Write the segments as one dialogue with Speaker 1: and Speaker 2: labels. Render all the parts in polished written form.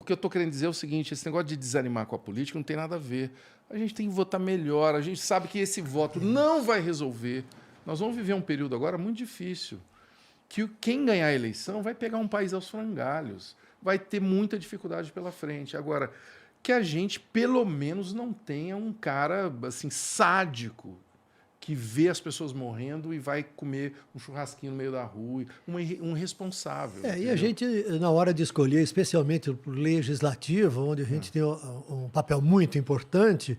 Speaker 1: que eu estou querendo dizer é o seguinte, esse negócio de desanimar com a política não tem nada a ver. A gente tem que votar melhor, a gente sabe que esse voto não vai resolver. Nós vamos viver um período agora muito difícil, que quem ganhar a eleição vai pegar um país aos frangalhos, vai ter muita dificuldade pela frente. Agora, que a gente, pelo menos, não tenha um cara assim sádico que vê as pessoas morrendo e vai comer um churrasquinho no meio da rua, um responsável.
Speaker 2: E a gente, na hora de escolher, especialmente o legislativo, onde a gente tem um papel muito importante,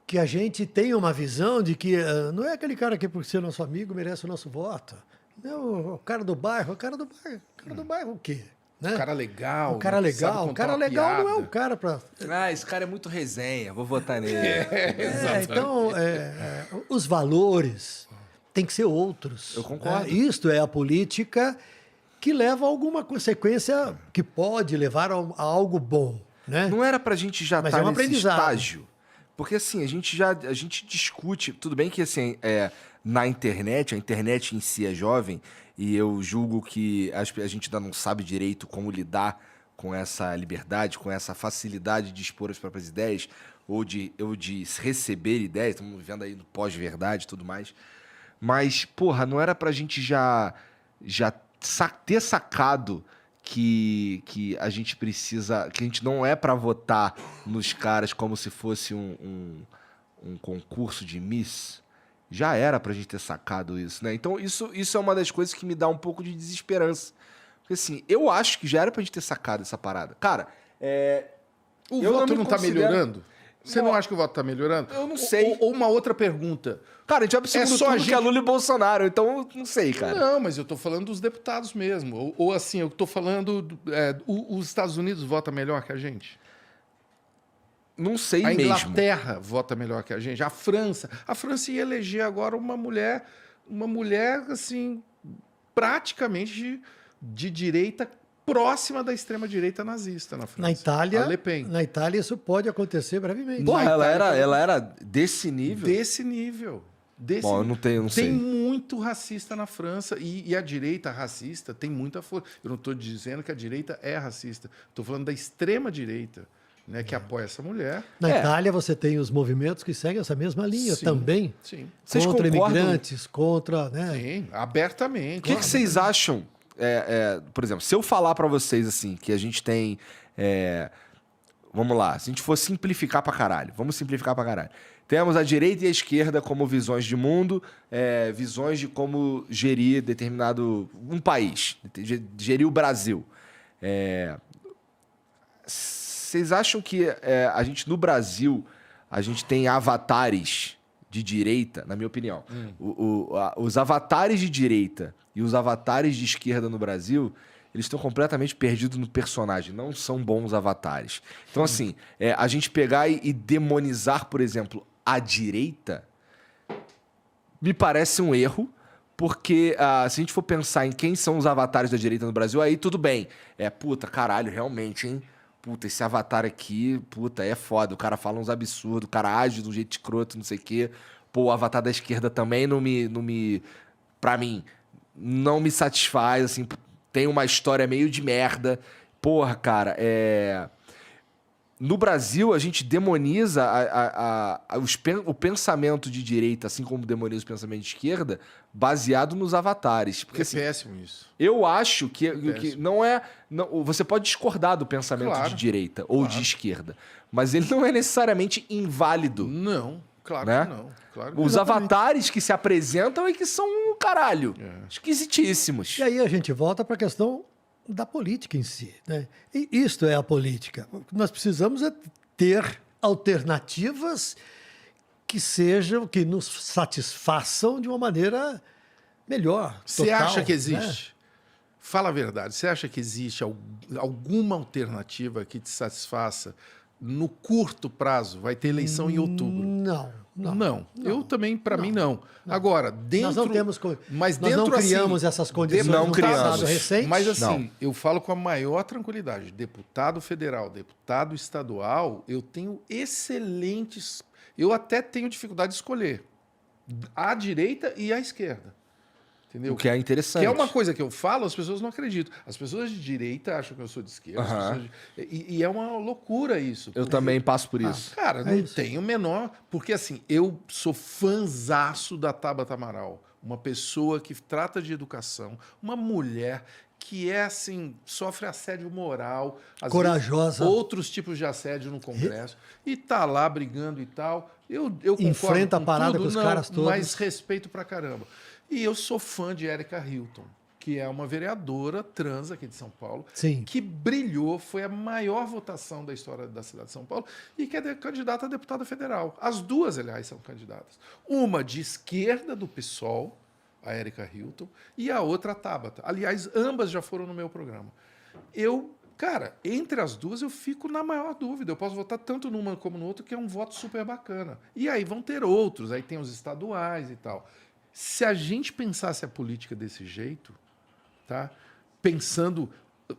Speaker 2: que a gente tenha uma visão de que não é aquele cara que, por ser nosso amigo, merece o nosso voto. Não, o cara do bairro, o cara do bairro o quê? Né?
Speaker 1: O cara legal.
Speaker 2: O cara legal. O cara legal não é o cara para...
Speaker 3: esse cara é muito resenha, vou votar nele.
Speaker 2: Então, os valores têm que ser outros.
Speaker 3: Eu concordo.
Speaker 2: Isto é a política que leva a alguma consequência que pode levar a algo bom. Né?
Speaker 3: Não era pra gente já
Speaker 2: Mas
Speaker 3: estar
Speaker 2: é um
Speaker 3: nesse
Speaker 2: aprendizado.
Speaker 3: estágio? Porque assim, a gente discute, tudo bem que assim, na internet, a internet em si é jovem, e eu julgo que a gente ainda não sabe direito como lidar com essa liberdade, com essa facilidade de expor as próprias ideias, ou de receber ideias, estamos vivendo aí no pós-verdade e tudo mais. Mas, porra, não era pra gente já ter sacado que a gente precisa, que a gente não é pra votar nos caras como se fosse um concurso de Miss. Já era pra gente ter sacado isso, né? Então isso é uma das coisas que me dá um pouco de desesperança. Porque assim, eu acho que já era pra gente ter sacado essa parada. Cara,
Speaker 1: o voto não tá melhorando? Você não acha que o voto tá melhorando?
Speaker 3: Eu não sei.
Speaker 1: Ou uma outra pergunta.
Speaker 3: Cara, a gente vai pro segundo turno que é Lula e Bolsonaro, então eu não sei, cara.
Speaker 1: Não, mas eu tô falando dos deputados mesmo. Ou assim, eu tô falando... os Estados Unidos votam melhor que a gente?
Speaker 3: Não sei
Speaker 1: mesmo.
Speaker 3: mesmo.
Speaker 1: A Inglaterra vota melhor que a gente. A França ia eleger agora uma mulher assim, praticamente de direita, próxima da extrema-direita nazista na França.
Speaker 2: Na
Speaker 1: Le Pen.
Speaker 2: Na Itália isso pode acontecer brevemente.
Speaker 3: Porra, ela era desse nível?
Speaker 1: Desse nível.
Speaker 3: Bom, eu não sei.
Speaker 1: Tem muito racista na França e a direita racista tem muita força. Eu não estou dizendo que a direita é racista. Estou falando da extrema-direita, né, que apoia essa mulher.
Speaker 2: Na Itália você tem os movimentos que seguem essa mesma linha também.
Speaker 1: Sim.
Speaker 3: Vocês
Speaker 2: contra
Speaker 3: concordam?
Speaker 2: imigrantes, contra... Né?
Speaker 1: Sim, abertamente.
Speaker 3: O que vocês acham? Por exemplo, se eu falar pra vocês assim, que a gente tem... vamos lá, se a gente for simplificar pra caralho. Vamos simplificar pra caralho. Temos a direita e a esquerda como visões de mundo, visões de como gerir um país, gerir o Brasil. Vocês acham que a gente, no Brasil, a gente tem avatares de direita, na minha opinião, os avatares de direita e os avatares de esquerda no Brasil, eles estão completamente perdidos no personagem, não são bons avatares. Então, assim, a gente pegar e demonizar, por exemplo, a direita, me parece um erro, porque se a gente for pensar em quem são os avatares da direita no Brasil, aí tudo bem. Puta, caralho, realmente, hein? Puta, esse avatar aqui, puta, é foda. O cara fala uns absurdos, o cara age de um jeito escroto, não sei o quê. Pô, o avatar da esquerda também não me... Pra mim, não me satisfaz, assim, tem uma história meio de merda. Porra, cara, no Brasil, a gente demoniza o pensamento de direita, assim como demoniza o pensamento de esquerda, baseado nos avatares. Porque, assim,
Speaker 1: péssimo isso.
Speaker 3: Eu acho que não é... você pode discordar do pensamento de direita ou de esquerda, mas ele não é necessariamente inválido.
Speaker 1: Não, claro
Speaker 3: né?
Speaker 1: que não. Claro que
Speaker 3: Os
Speaker 1: não.
Speaker 3: avatares que se apresentam e que são, caralho, esquisitíssimos.
Speaker 2: E aí a gente volta para a questão da política em si, né? E isto é a política. O que nós precisamos é ter alternativas que nos satisfaçam de uma maneira melhor.
Speaker 1: Você
Speaker 2: total,
Speaker 1: acha que existe?
Speaker 2: Né?
Speaker 1: Fala a verdade. Você acha que existe alguma alternativa que te satisfaça no curto prazo? Vai ter eleição em outubro.
Speaker 2: Não.
Speaker 1: Eu também, para mim, não. Agora, dentro...
Speaker 2: Nós não temos...
Speaker 1: Mas
Speaker 2: nós
Speaker 1: dentro,
Speaker 2: não criamos
Speaker 1: assim,
Speaker 2: essas condições
Speaker 3: não
Speaker 2: no
Speaker 3: criamos.
Speaker 2: passado recente.
Speaker 1: Mas assim,
Speaker 3: Não.
Speaker 1: eu falo com a maior tranquilidade. Deputado federal, deputado estadual, eu tenho excelentes... Eu até tenho dificuldade de escolher a direita e a esquerda. Entendeu?
Speaker 3: O que é interessante.
Speaker 1: Que é uma coisa que eu falo, as pessoas não acreditam. As pessoas de direita acham que eu sou de esquerda. E é uma loucura isso.
Speaker 3: Eu também passo por isso.
Speaker 1: Cara, não tenho o menor... Porque assim, eu sou fãzaço da Tabata Amaral. Uma pessoa que trata de educação, uma mulher que é assim, sofre assédio moral, às
Speaker 2: corajosa,
Speaker 1: vezes, outros tipos de assédio no Congresso, e tá lá brigando e tal. Eu concordo
Speaker 2: enfrenta a parada com os caras todos.
Speaker 1: Mas respeito pra caramba. E eu sou fã de Erika Hilton, que é uma vereadora trans aqui de São Paulo,
Speaker 2: Sim.
Speaker 1: que brilhou, foi a maior votação da história da cidade de São Paulo e que é candidata a deputada federal. As duas, aliás, são candidatas. Uma de esquerda do PSOL, a Erika Hilton, e a outra a Tabata. Aliás, ambas já foram no meu programa. Cara, entre as duas eu fico na maior dúvida. Eu posso votar tanto numa como no outro, que é um voto super bacana. E aí vão ter outros, aí tem os estaduais e tal. Se a gente pensasse a política desse jeito, tá? Pensando,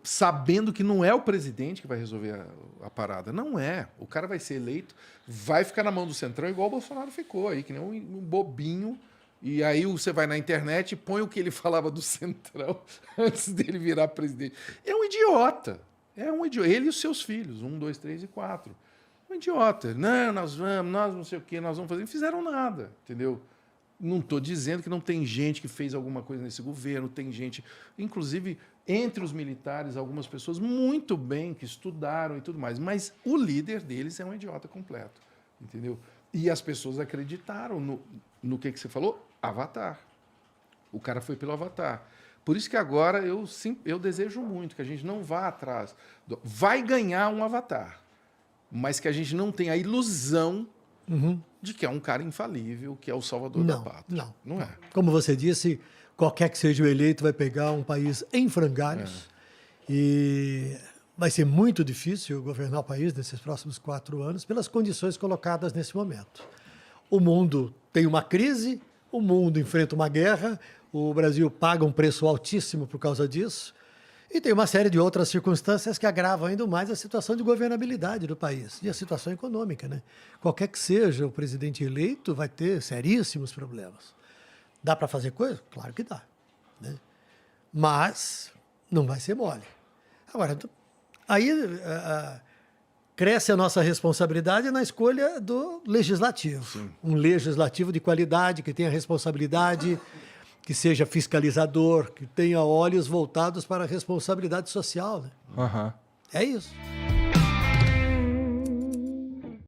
Speaker 1: sabendo que não é o presidente que vai resolver a parada. Não é. O cara vai ser eleito, vai ficar na mão do Centrão, igual o Bolsonaro ficou aí, que nem um bobinho. E aí você vai na internet e põe o que ele falava do Centrão antes dele virar presidente. É um idiota. É um idiota. Ele e os seus filhos, 1, 2, 3 e 4. Um idiota. Não, nós não sei o quê, nós vamos fazer. Não fizeram nada, entendeu? Não estou dizendo que não tem gente que fez alguma coisa nesse governo, tem gente, inclusive entre os militares, algumas pessoas muito bem, que estudaram e tudo mais, mas o líder deles é um idiota completo, entendeu? E as pessoas acreditaram no que você falou? Avatar. O cara foi pelo Avatar. Por isso que agora eu desejo muito que a gente não vá atrás. Vai ganhar um Avatar, mas que a gente não tenha a ilusão de que é um cara infalível, que é o salvador da pátria. Não é.
Speaker 2: Como você disse, qualquer que seja o eleito vai pegar um país em frangalhos e vai ser muito difícil governar o país nesses próximos 4 anos pelas condições colocadas nesse momento. O mundo tem uma crise, o mundo enfrenta uma guerra, o Brasil paga um preço altíssimo por causa disso, e tem uma série de outras circunstâncias que agravam ainda mais a situação de governabilidade do país e a situação econômica, né? Qualquer que seja o presidente eleito vai ter seríssimos problemas. Dá para fazer coisa? Claro que dá, né? Mas não vai ser mole. Agora, aí cresce a nossa responsabilidade na escolha do legislativo. Sim. Um legislativo de qualidade, que tenha responsabilidade, que seja fiscalizador, que tenha olhos voltados para a responsabilidade social. Né?
Speaker 3: Uhum.
Speaker 2: É isso.